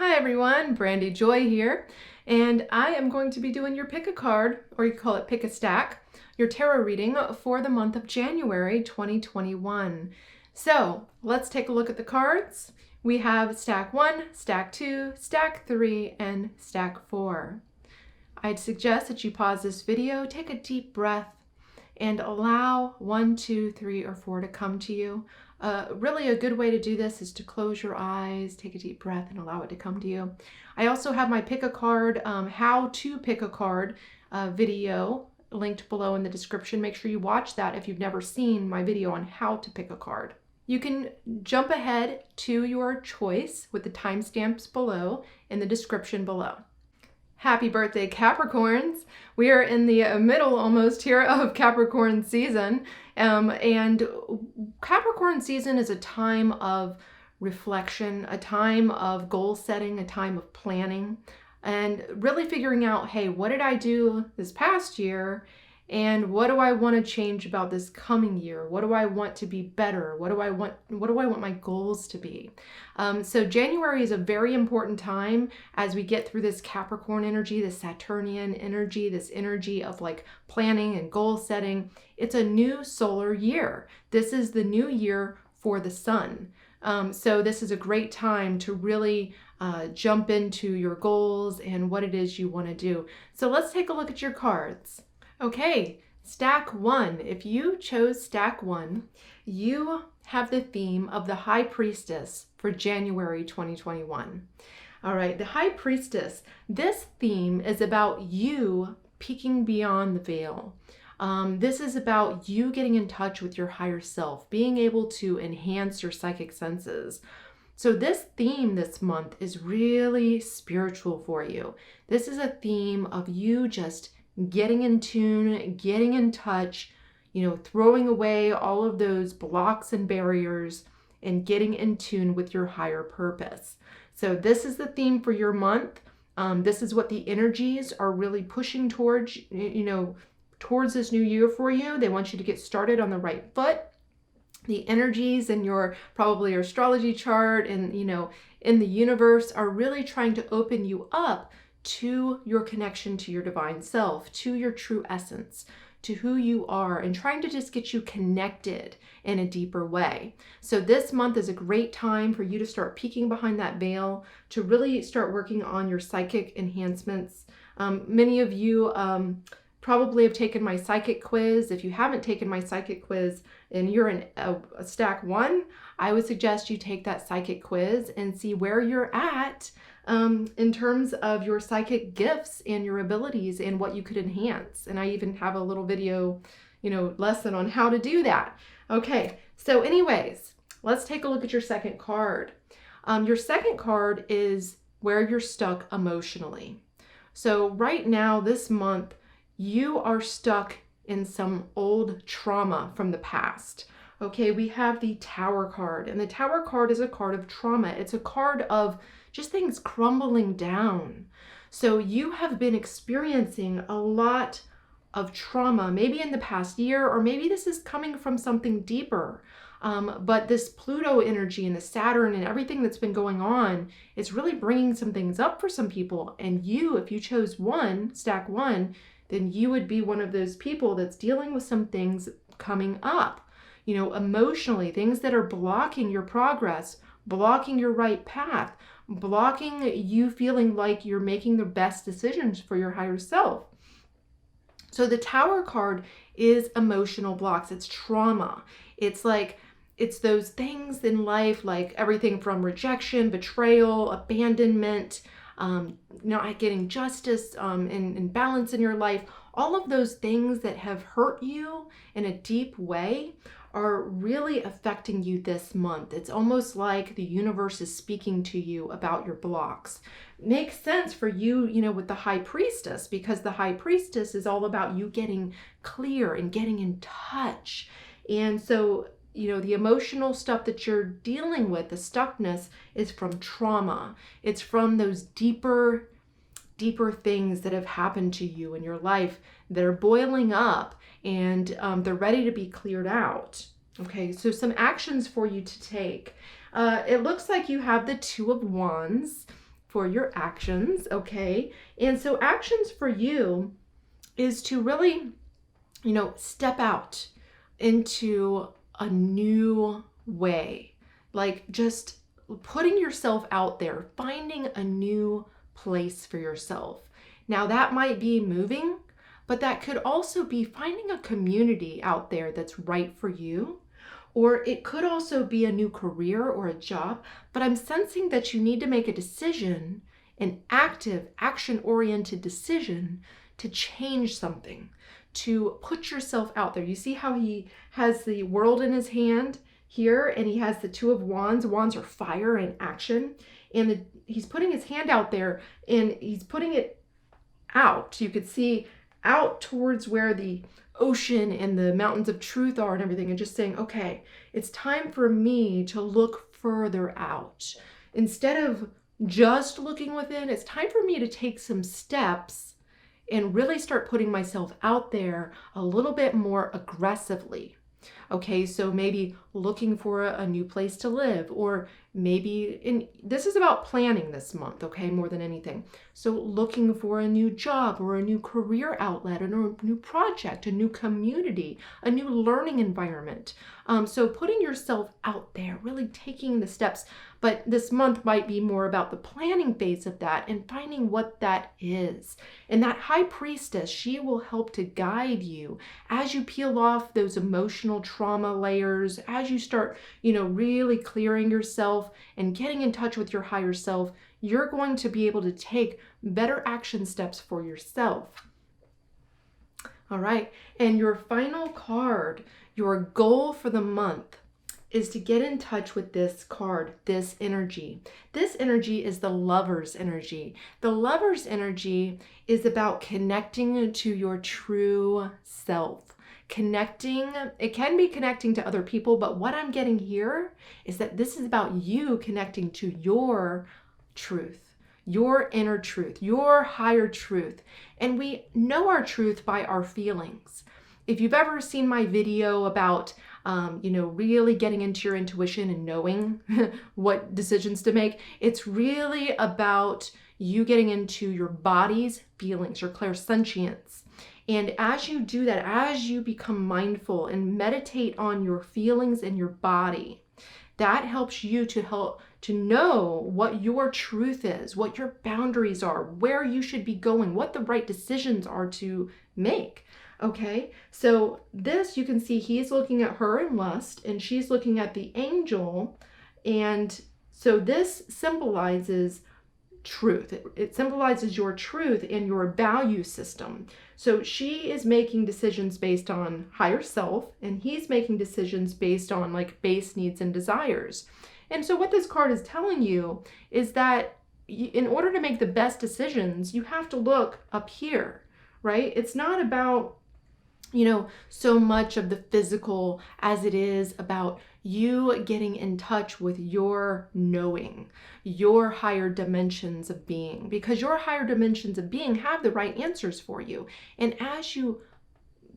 Hi everyone, Brandy Joy here, and I am going to be doing your pick a card, or you call it pick a stack, your tarot reading for the month of January 2021. So let's take a look at the cards. We have stack 1, stack 2, stack 3, and stack 4. I'd suggest that you pause this video, take a deep breath, and allow 1, 2, 3, or 4 to come to you. Really a good way to do this is to close your eyes, take a deep breath, and allow it to come to you. I also have my pick a card, how to pick a card video linked below in the description. Make sure you watch that if you've never seen my video on how to pick a card. You can jump ahead to your choice with the timestamps below in the description below. Happy birthday, Capricorns. We are in the middle almost here of Capricorn season. And Capricorn season is a time of reflection, a time of goal setting, a time of planning, and really figuring out, hey, what did I do this past year? And what do I want to change about this coming year? What do I want to be better? What do I want my goals to be? So January is a very important time as we get through this Capricorn energy, this Saturnian energy, this energy of like planning and goal setting. It's a new solar year. This is the new year for the sun. So this is a great time to really jump into your goals and what it is you want to do. So let's take a look at your cards. Okay, stack 1. If you chose stack 1, you have the theme of the High Priestess for January 2021. All right, the High Priestess, this theme is about you peeking beyond the veil. This is about you getting in touch with your higher self, being able to enhance your psychic senses. So this theme this month is really spiritual for you. This is a theme of you just getting in tune, getting in touch, throwing away all of those blocks and barriers and getting in tune with your higher purpose. So this is the theme for your month. This is what the energies are really pushing towards, towards this new year for you. They want you to get started on the right foot. The energies in probably your astrology chart and, in the universe are really trying to open you up to your connection to your divine self, to your true essence, to who you are, and trying to just get you connected in a deeper way. So this month is a great time for you to start peeking behind that veil, to really start working on your psychic enhancements. Many of you probably have taken my psychic quiz. If you haven't taken my psychic quiz and you're in a stack 1, I would suggest you take that psychic quiz and see where you're at in terms of your psychic gifts and your abilities and what you could enhance. And I even have a little video, lesson on how to do that. Okay, so anyways, let's take a look at your second card. Your second card is where you're stuck emotionally. So right now, this month, you are stuck in some old trauma from the past. Okay, we have the Tower card, and the Tower card is a card of trauma. It's a card of just things crumbling down. So you have been experiencing a lot of trauma, maybe in the past year, or maybe this is coming from something deeper. But this Pluto energy and the Saturn and everything that's been going on is really bringing some things up for some people. And you, if you chose stack 1, then you would be one of those people that's dealing with some things coming up. Emotionally, things that are blocking your progress, blocking your right path, blocking you feeling like you're making the best decisions for your higher self. So the Tower card is emotional blocks. It's trauma. It's those things in life, like everything from rejection, betrayal, abandonment, not getting justice and balance in your life. All of those things that have hurt you in a deep way are really affecting you this month. It's almost like the universe is speaking to you about your blocks. Makes sense for you, with the High Priestess, because the High Priestess is all about you getting clear and getting in touch. And so, the emotional stuff that you're dealing with, the stuckness, is from trauma. It's from those deeper things that have happened to you in your life that are boiling up and they're ready to be cleared out. Okay, so some actions for you to take. It looks like you have the Two of Wands for your actions, okay? And so actions for you is to really, step out into a new way, like just putting yourself out there, finding a new place for yourself. Now that might be moving, but that could also be finding a community out there that's right for you. Or it could also be a new career or a job, but I'm sensing that you need to make a decision, an active, action-oriented decision to change something, to put yourself out there. You see how he has the world in his hand here, and he has the two of wands. Wands are fire and action, and he's putting his hand out there, and he's putting it out. You could see out towards where the ocean and the mountains of truth are and everything, and just saying, okay, it's time for me to look further out. Instead of just looking within, it's time for me to take some steps and really start putting myself out there a little bit more aggressively. Okay, so maybe looking for a new place to live, or maybe this is about planning this month, okay, more than anything. So looking for a new job or a new career outlet, or a new project, a new community, a new learning environment. So putting yourself out there, really taking the steps. But this month might be more about the planning phase of that and finding what that is. And that high priestess, she will help to guide you as you peel off those emotional trauma layers, as you start, really clearing yourself and getting in touch with your higher self. You're going to be able to take better action steps for yourself. All right, and your final card, your goal for the month, is to get in touch with this card, this energy. This energy is the Lover's energy. The Lover's energy is about connecting to your true self. Connecting, it can be connecting to other people, but what I'm getting here is that this is about you connecting to your truth, your inner truth, your higher truth. And we know our truth by our feelings. If you've ever seen my video about really getting into your intuition and knowing what decisions to make, it's really about you getting into your body's feelings, your clairsentience. And as you do that, as you become mindful and meditate on your feelings and your body, that helps you to know what your truth is, what your boundaries are, where you should be going, what the right decisions are to make. Okay, so this, you can see he's looking at her in lust and she's looking at the angel. And so this symbolizes truth. It symbolizes your truth and your value system. So she is making decisions based on higher self, and he's making decisions based on like base needs and desires. And so what this card is telling you is that in order to make the best decisions, you have to look up here, right? It's not about so much of the physical as it is about you getting in touch with your knowing, your higher dimensions of being, because your higher dimensions of being have the right answers for you. And as you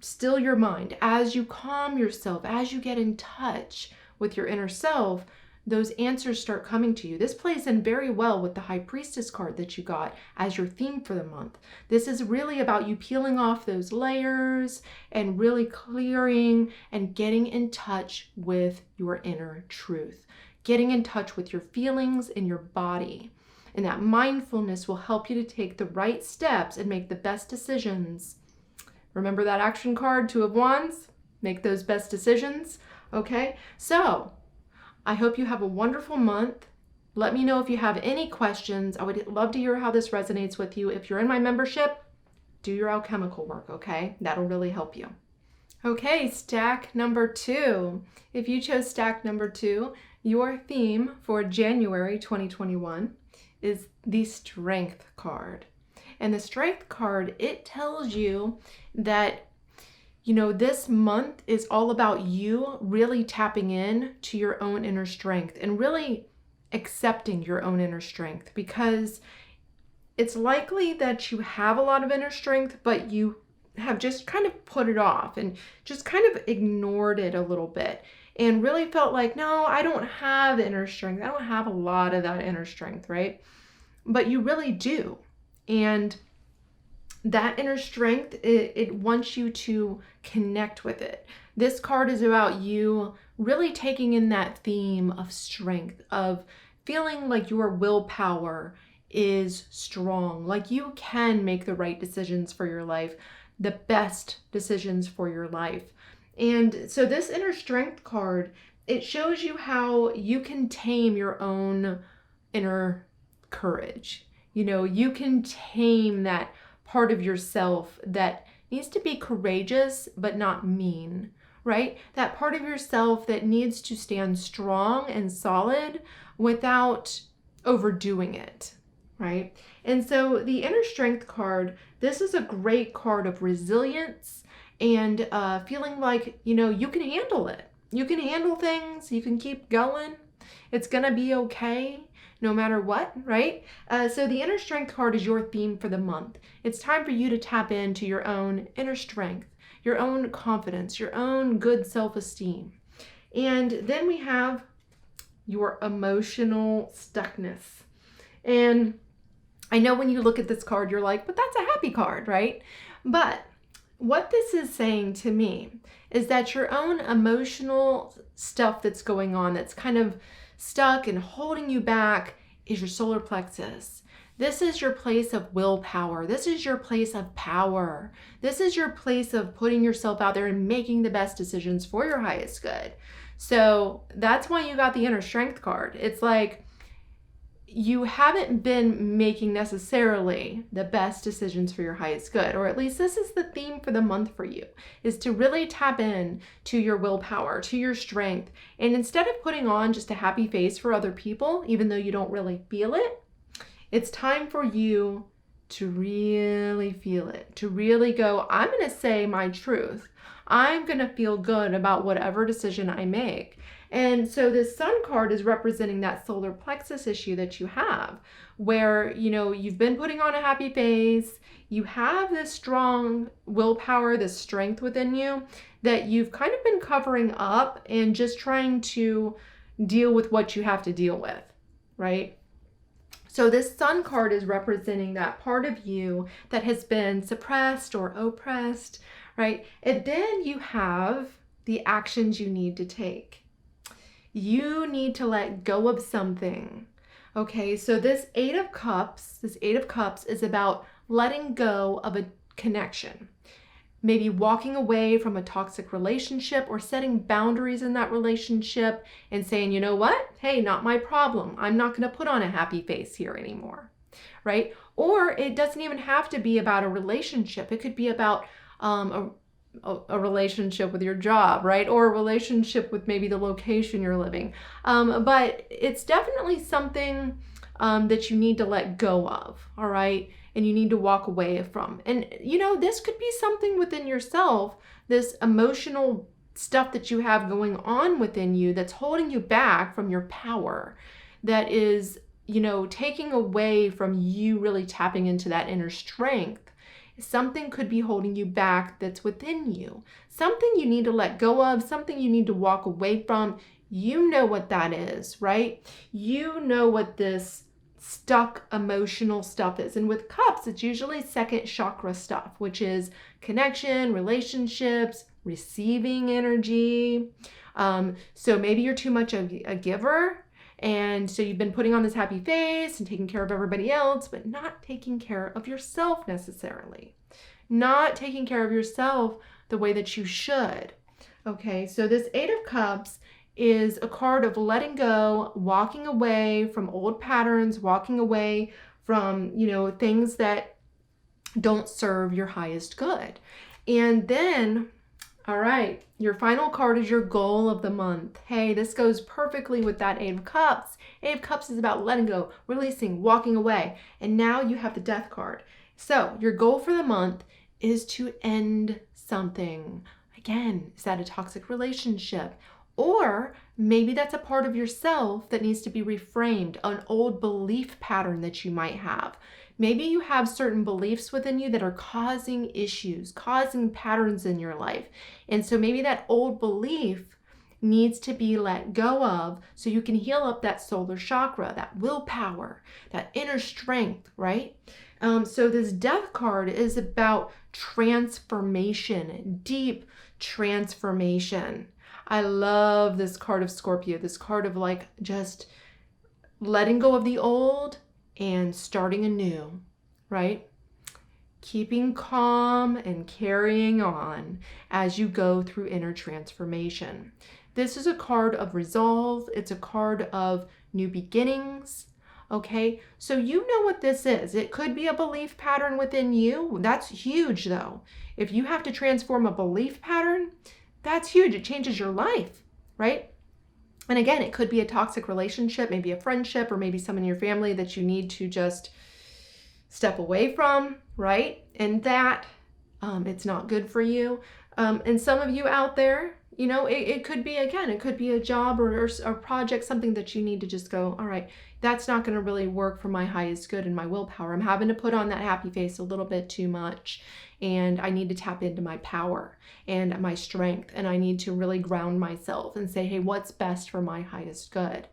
still your mind, as you calm yourself, as you get in touch with your inner self, those answers start coming to you. This plays in very well with the High Priestess card that you got as your theme for the month. This is really about you peeling off those layers and really clearing and getting in touch with your inner truth, getting in touch with your feelings and your body. And that mindfulness will help you to take the right steps and make the best decisions. Remember that action card, Two of Wands? Make those best decisions. Okay, so I hope you have a wonderful month. Let me know if you have any questions. I would love to hear how this resonates with you. If you're in my membership, do your alchemical work, okay? That'll really help you. Okay, stack number 2. If you chose stack number 2, your theme for January 2021 is the Strength card. And the Strength card, it tells you that this month is all about you really tapping in to your own inner strength and really accepting your own inner strength, because it's likely that you have a lot of inner strength, but you have just kind of put it off and just kind of ignored it a little bit and really felt like, no, I don't have inner strength. I don't have a lot of that inner strength, right? but you really do. And that inner strength, it wants you to connect with it. This card is about you really taking in that theme of strength, of feeling like your willpower is strong, like you can make the right decisions for your life, the best decisions for your life. And so this inner strength card, it shows you how you can tame your own inner courage. You can tame that part of yourself that needs to be courageous but not mean, right? That part of yourself that needs to stand strong and solid without overdoing it, right? And so the inner strength card, this is a great card of resilience and feeling like, you can handle it. You can handle things. You can keep going. It's going to be okay no matter what, right? So the inner strength card is your theme for the month. It's time for you to tap into your own inner strength, your own confidence, your own good self-esteem. And then we have your emotional stuckness. And I know when you look at this card, you're like, but that's a happy card, right? But what this is saying to me is that your own emotional stuff that's going on, that's kind of stuck and holding you back, is your solar plexus. This is your place of willpower. This is your place of power. This is your place of putting yourself out there and making the best decisions for your highest good. So that's why you got the inner strength card. It's like you haven't been making necessarily the best decisions for your highest good, or at least this is the theme for the month for you, is to really tap in to your willpower, to your strength. And instead of putting on just a happy face for other people, even though you don't really feel it, it's time for you to really feel it, to really go, I'm going to say my truth. I'm going to feel good about whatever decision I make. And so this sun card is representing that solar plexus issue that you have, where, you've been putting on a happy face, you have this strong willpower, this strength within you that you've kind of been covering up and just trying to deal with what you have to deal with, right? So this sun card is representing that part of you that has been suppressed or oppressed, right? And then you have the actions you need to take. You need to let go of something. Okay, so this Eight of Cups is about letting go of a connection. Maybe walking away from a toxic relationship or setting boundaries in that relationship and saying, you know what? Hey, not my problem. I'm not going to put on a happy face here anymore, right? Or it doesn't even have to be about a relationship. It could be about a relationship with your job, right? Or a relationship with maybe the location you're living. But it's definitely something that you need to let go of, all right? And you need to walk away from. And, this could be something within yourself, this emotional stuff that you have going on within you that's holding you back from your power, that is, taking away from you really tapping into that inner strength. Something could be holding you back that's within you. Something you need to let go of, something you need to walk away from. You know what that is, right? You know what this stuck emotional stuff is. And with cups, it's usually second chakra stuff, which is connection, relationships, receiving energy. So maybe you're too much of a giver. And so you've been putting on this happy face and taking care of everybody else, but not taking care of yourself necessarily. Not taking care of yourself the way that you should. Okay, so this Eight of Cups is a card of letting go, walking away from old patterns, walking away from, things that don't serve your highest good. And then, all right, your final card is your goal of the month. Hey, this goes perfectly with that Eight of Cups. Eight of Cups is about letting go, releasing, walking away. And now you have the Death card. So your goal for the month is to end something. Again, is that a toxic relationship? Or maybe that's a part of yourself that needs to be reframed, an old belief pattern that you might have. Maybe you have certain beliefs within you that are causing issues, causing patterns in your life. And so maybe that old belief needs to be let go of so you can heal up that solar chakra, that willpower, that inner strength, right? So this death card is about transformation, deep transformation. I love this card of Scorpio, this card of like just letting go of the old and starting anew, right? Keeping calm and carrying on as you go through inner transformation. This is a card of resolve. It's a card of new beginnings. Okay, so you know what this is. It could be a belief pattern within you. That's huge though. If you have to transform a belief pattern, that's huge. It changes your life, right? And again, it could be a toxic relationship, maybe a friendship, or maybe someone in your family that you need to just step away from, right? And that it's not good for you. And some of you out there, you know, it could be, again, it could be a job or a project, something that you need to just go, all right, that's not going to really work for my highest good and my willpower. I'm having to put on that happy face a little bit too much. And I need to tap into my power and my strength. And I need to really ground myself and say, hey, what's best for my highest good?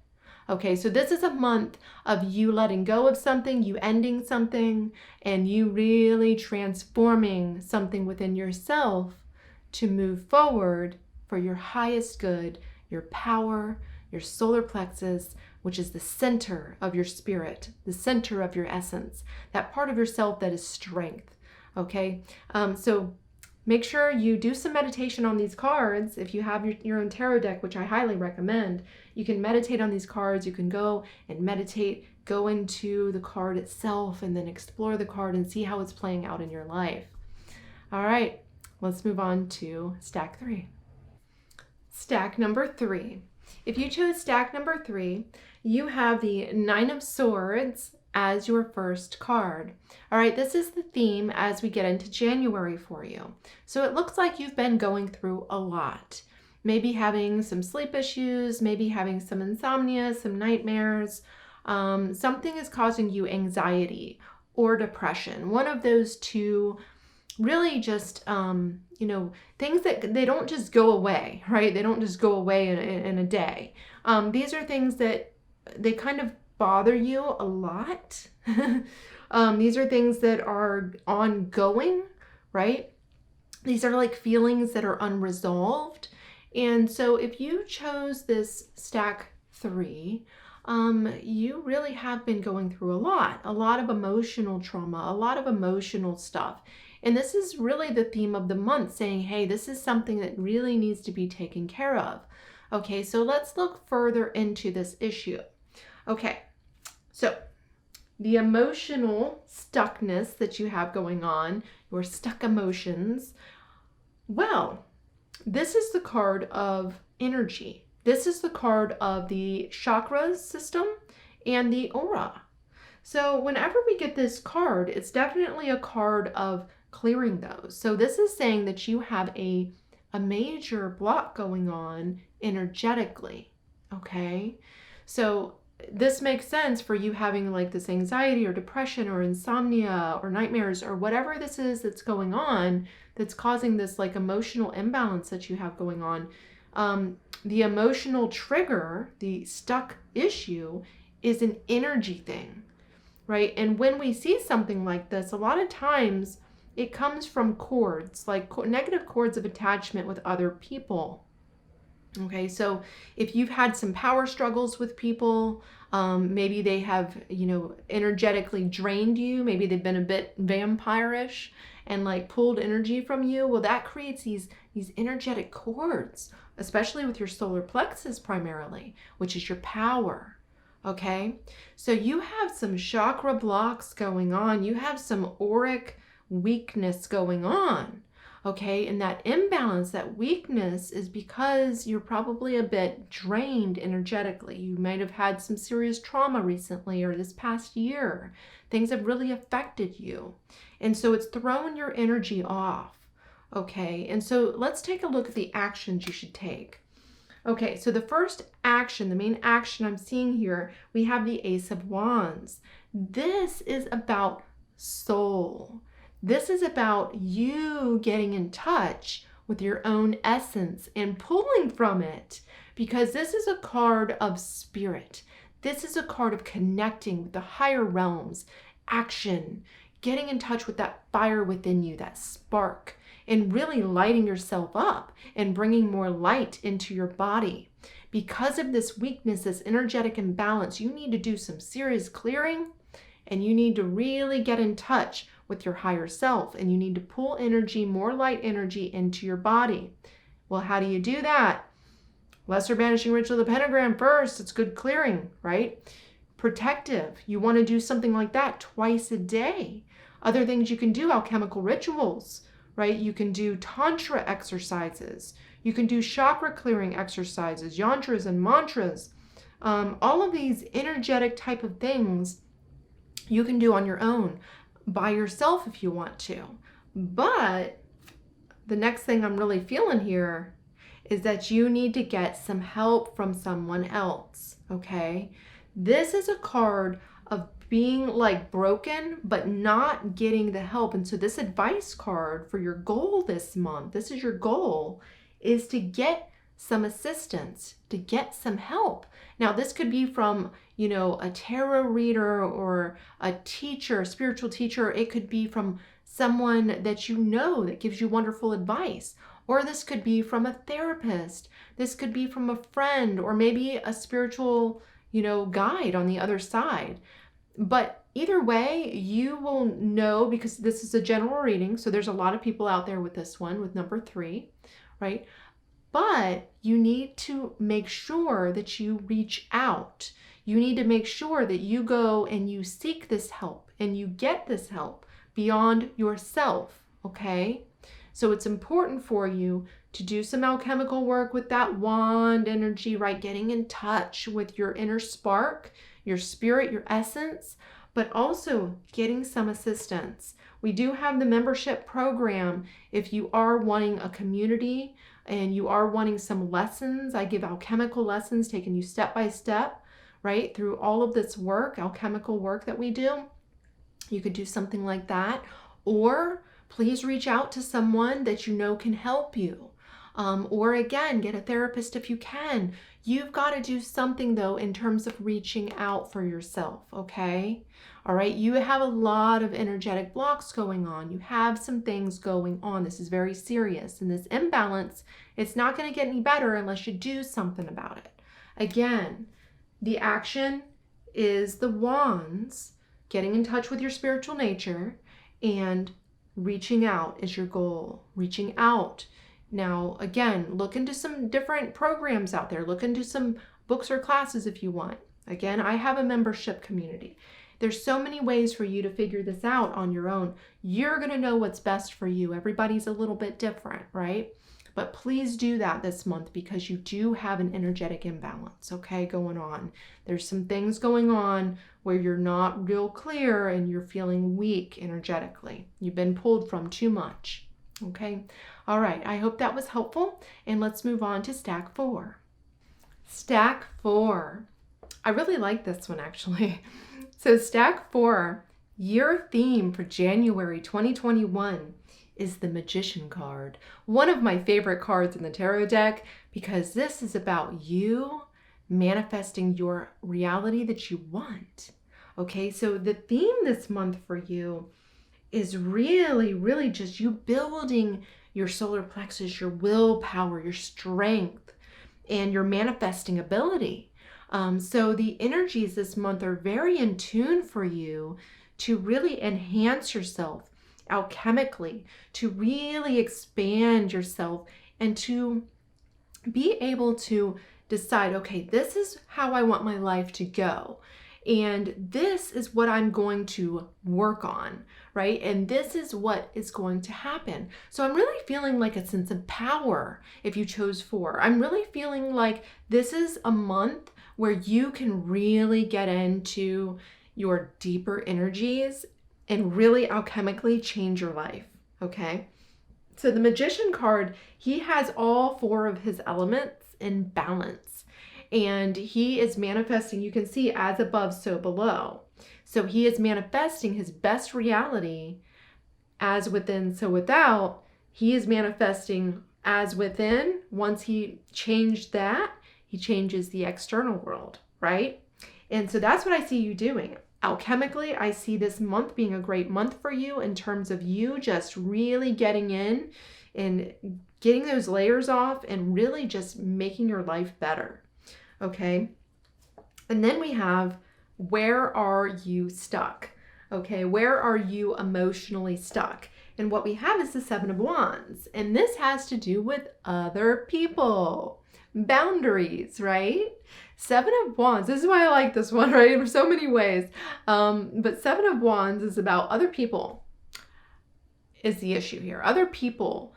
Okay, so this is a month of you letting go of something, you ending something, and you really transforming something within yourself to move forward for your highest good, your power, your solar plexus, which is the center of your spirit, the center of your essence, that part of yourself that is strength. Okay, so make sure you do some meditation on these cards. If you have your own tarot deck, which I highly recommend, you can meditate on these cards. You can go and meditate, go into the card itself, and then explore the card and see how it's playing out in your life. All right, let's move on to stack 3. Stack number 3. If you chose stack number 3, you have the 9 of Swords as your first card. All right, this is the theme as we get into January for you. So it looks like you've been going through a lot. Maybe having some sleep issues, maybe having some insomnia, some nightmares. Something is causing you anxiety or depression. One of those two, really just, things that they don't just go away, right? They don't just go away in a day. These are things that they kind of bother you a lot. These are things that are ongoing, right? These are like feelings that are unresolved. And so if you chose this stack 3, you really have been going through a lot of emotional trauma, a lot of emotional stuff. And this is really the theme of the month, saying, hey, this is something that really needs to be taken care of. Okay, so let's look further into this issue. Okay, so the emotional stuckness that you have going on, your stuck emotions, well, this is the card of energy. This is the card of the chakras system and the aura. So whenever we get this card, it's definitely a card of clearing those. So this is saying that you have a major block going on energetically, okay? So this makes sense for you having like this anxiety or depression or insomnia or nightmares or whatever this is that's going on that's causing this like emotional imbalance that you have going on. The emotional trigger, the stuck issue, is an energy thing, right? And when we see something like this, a lot of times it comes from cords, like negative cords of attachment with other people. Okay, so if you've had some power struggles with people, maybe they have, energetically drained you. Maybe they've been a bit vampire-ish and like pulled energy from you. Well, that creates these energetic cords, especially with your solar plexus primarily, which is your power. Okay, so you have some chakra blocks going on. You have some auric weakness going on. Okay, and that imbalance, that weakness is because you're probably a bit drained energetically. You might have had some serious trauma recently or this past year. Things have really affected you. And so it's thrown your energy off. Okay, and so let's take a look at the actions you should take. Okay, so the first action, the main action I'm seeing here, we have the Ace of Wands. This is about soul. This is about you getting in touch with your own essence and pulling from it, because this is a card of spirit. This is a card of connecting with the higher realms, action, getting in touch with that fire within you, that spark, and really lighting yourself up and bringing more light into your body. Because of this weakness, this energetic imbalance, you need to do some serious clearing, and you need to really get in touch with your higher self, and you need to pull energy, more light energy into your body. Well, how do you do that? Lesser banishing ritual of the pentagram first. It's good clearing, right? Protective. You want to do something like that twice a day. Other things you can do, alchemical rituals, right? You can do tantra exercises. You can do chakra clearing exercises, yantras and mantras. All of these energetic type of things you can do on your own, by yourself if you want to. But the next thing I'm really feeling here is that you need to get some help from someone else, okay? This is a card of being like broken, but not getting the help. And so this advice card for your goal this month, this is your goal, is to get some assistance, to get some help. Now, this could be from, a tarot reader or a teacher, a spiritual teacher. It could be from someone that you know that gives you wonderful advice. Or this could be from a therapist. This could be from a friend, or maybe a spiritual, guide on the other side. But either way, you will know, because this is a general reading. So there's a lot of people out there with this one, with number 3, right? But you need to make sure that you reach out. You need to make sure that you go and you seek this help and you get this help beyond yourself, okay? So it's important for you to do some alchemical work with that wand energy, right? Getting in touch with your inner spark, your spirit, your essence, but also getting some assistance. We do have the membership program. If you are wanting a community and you are wanting some lessons, I give alchemical lessons taking you step by step, right, through all of this work, alchemical work that we do. You could do something like that, or please reach out to someone that you know can help you. Or again, get a therapist if you can. You've got to do something though in terms of reaching out for yourself, okay? All right, you have a lot of energetic blocks going on. You have some things going on. This is very serious. And this imbalance, it's not going to get any better unless you do something about it. Again, the action is the wands, getting in touch with your spiritual nature, and reaching out is your goal. Reaching out. Now, again, look into some different programs out there. Look into some books or classes if you want. Again, I have a membership community. There's so many ways for you to figure this out on your own. You're going to know what's best for you. Everybody's a little bit different, right? But please do that this month, because you do have an energetic imbalance, okay, going on. There's some things going on where you're not real clear and you're feeling weak energetically. You've been pulled from too much, okay? All right, I hope that was helpful, and let's move on to stack 4. Stack 4. I really like this one, actually. So stack 4, your theme for January 2021 is the Magician card. One of my favorite cards in the tarot deck, because this is about you manifesting your reality that you want. Okay, so the theme this month for you is really, really just you building your solar plexus, your willpower, your strength, and your manifesting ability. So the energies this month are very in tune for you to really enhance yourself alchemically, to really expand yourself, and to be able to decide, okay, this is how I want my life to go. And this is what I'm going to work on, right? And this is what is going to happen. So I'm really feeling like a sense of power if you chose 4. I'm really feeling like this is a month where you can really get into your deeper energies and really alchemically change your life, okay? So the Magician card, he has all 4 of his elements in balance. And he is manifesting, you can see, as above, so below. So he is manifesting his best reality as within, so without. He is manifesting as within. Once he changed that, he changes the external world, right? And so that's what I see you doing. Alchemically, I see this month being a great month for you in terms of you just really getting in and getting those layers off and really just making your life better, okay? And then we have, where are you stuck? Okay, where are you emotionally stuck? And what we have is the Seven of Wands. And this has to do with other people, boundaries, right? Seven of Wands, this is why I like this one, right? In so many ways. But Seven of Wands is about other people is the issue here. Other people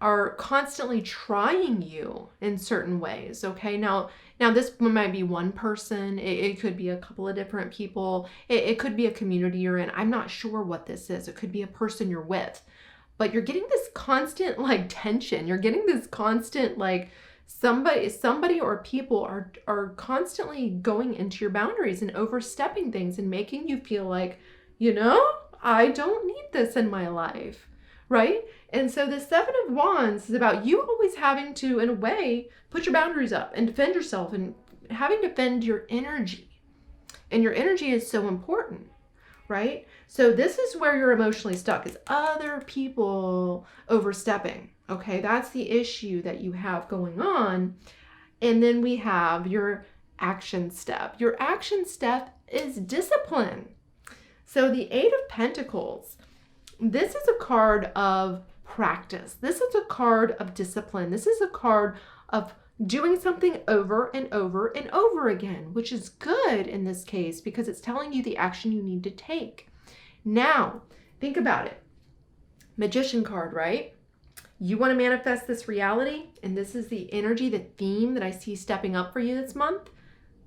are constantly trying you in certain ways, okay? Now this might be one person. It could be a couple of different people. It could be a community you're in. I'm not sure what this is. It could be a person you're with. But you're getting this constant like tension. You're getting this constant like somebody or people are constantly going into your boundaries and overstepping things and making you feel like, I don't need this in my life, right? And so the Seven of Wands is about you always having to, in a way, put your boundaries up and defend yourself and having to defend your energy. And your energy is so important, right? So this is where you're emotionally stuck, is other people overstepping, okay? That's the issue that you have going on. And then we have your action step. Your action step is discipline. So the Eight of Pentacles, this is a card of practice. This is a card of discipline. This is a card of doing something over and over and over again, which is good in this case because it's telling you the action you need to take. Now, think about it. Magician card, right? You want to manifest this reality, and this is the energy, the theme that I see stepping up for you this month.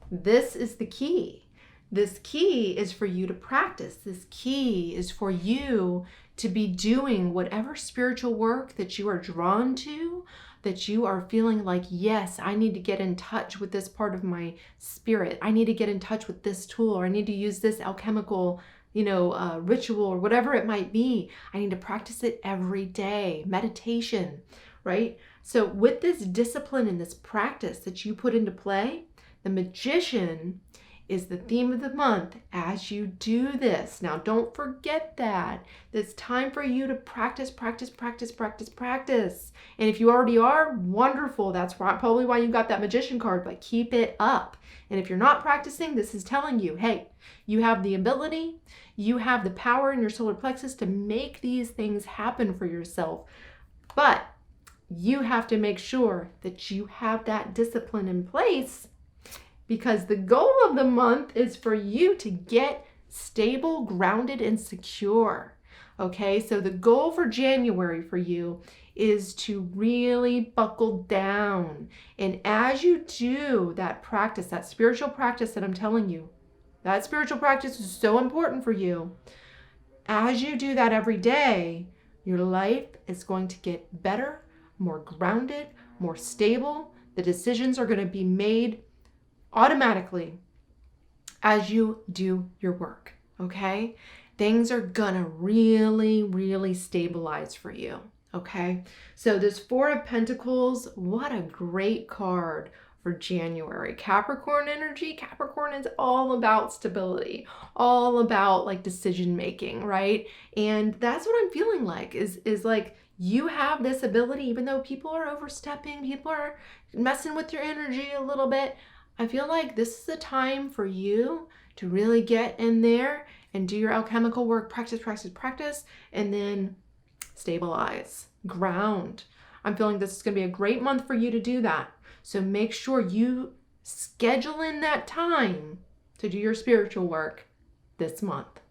This is the key. This key is for you to practice. This key is for you to be doing whatever spiritual work that you are drawn to, that you are feeling like, yes, I need to get in touch with this part of my spirit. I need to get in touch with this tool, or I need to use this alchemical, ritual, or whatever it might be. I need to practice it every day. Meditation, right? So with this discipline and this practice that you put into play, the Magician is the theme of the month as you do this. Now, don't forget that. It's time for you to practice, practice, practice, practice, practice. And if you already are, wonderful. That's probably why you got that Magician card, but keep it up. And if you're not practicing, this is telling you, hey, you have the ability, you have the power in your solar plexus to make these things happen for yourself. But you have to make sure that you have that discipline in place, because the goal of the month is for you to get stable, grounded, and secure. Okay, so the goal for January for you is to really buckle down. And as you do that practice, that spiritual practice that I'm telling you, that spiritual practice is so important for you. As you do that every day, your life is going to get better, more grounded, more stable. The decisions are going to be made automatically as you do your work, okay? Things are gonna really, really stabilize for you, okay? So this Four of Pentacles, what a great card for January. Capricorn energy. Capricorn is all about stability, all about like decision making, right? And that's what I'm feeling like is like you have this ability, even though people are overstepping, people are messing with your energy a little bit. I feel like this is the time for you to really get in there and do your alchemical work, practice, practice, practice, and then stabilize, ground. I'm feeling this is going to be a great month for you to do that. So make sure you schedule in that time to do your spiritual work this month.